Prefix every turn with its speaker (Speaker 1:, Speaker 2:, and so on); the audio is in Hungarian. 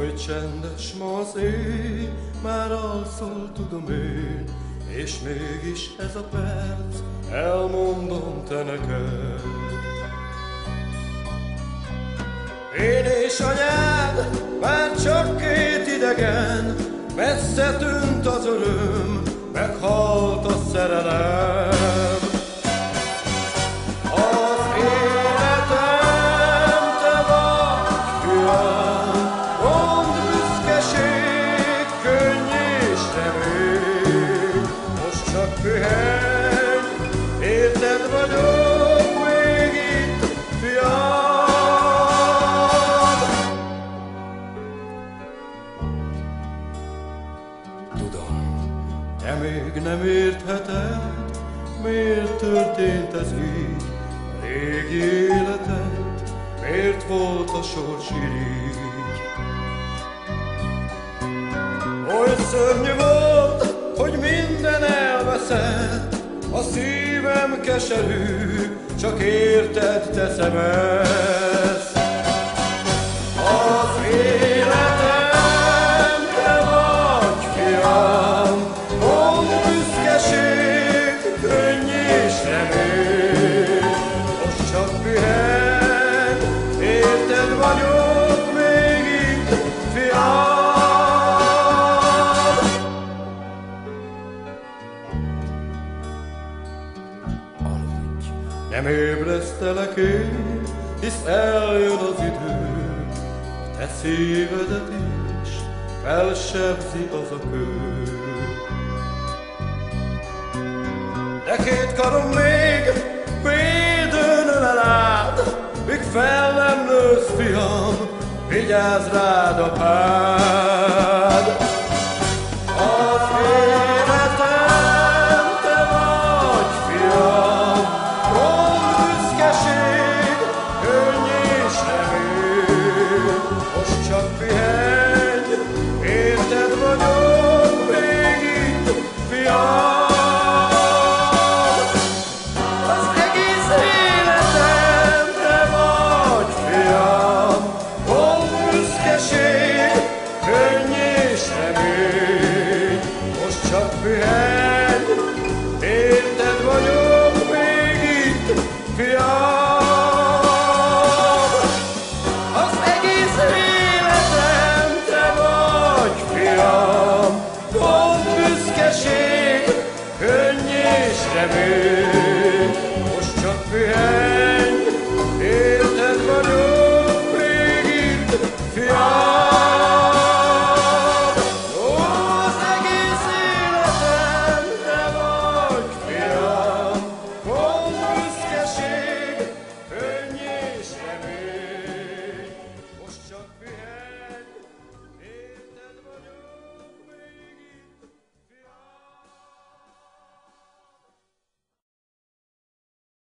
Speaker 1: Oly csendes ma az éj, már alszol tudom én, és mégis ez a perc, elmondom te neked. Én és anyád, már csak két idegen, messze tűnt az öröm, meghalt a szerelem. Az életem, te vagy, fiam, mondd büszkeség, könny és remény. Most csak pihenj, érted vagyok még itt, fiam. Tudom, te még nem értheted, miért történt ez így, a régi életed, miért volt a sors irigy. Oly szörnyű volt, hogy minden elveszett, a szívem keserű, csak érted teszem ezt. Az életem, te vagy, fiam, mondd büszkeség, könny és remény. Most csak pihenj, érted vagyok még itt, fiam. Aludj, nem ébresztelek én, hisz eljön az idő, a te szívedet is felsebzi az a kő. De két karom még védőn ölel át, míg fel nem nősz, fiam, vigyázz rád apád. Az életem, te vagy, fiam, mondd büszkeség, könny és remény. Most csak pihenj, érted vagyok még itt, fiam. Az egész életem, te vagy, fiam, mondd büszkeség, könny és remény. Most csak pihenj, érted vagyok még itt, fiam. Az egész életem, te vagy, fiam, mondd büszkeség, könny és remény.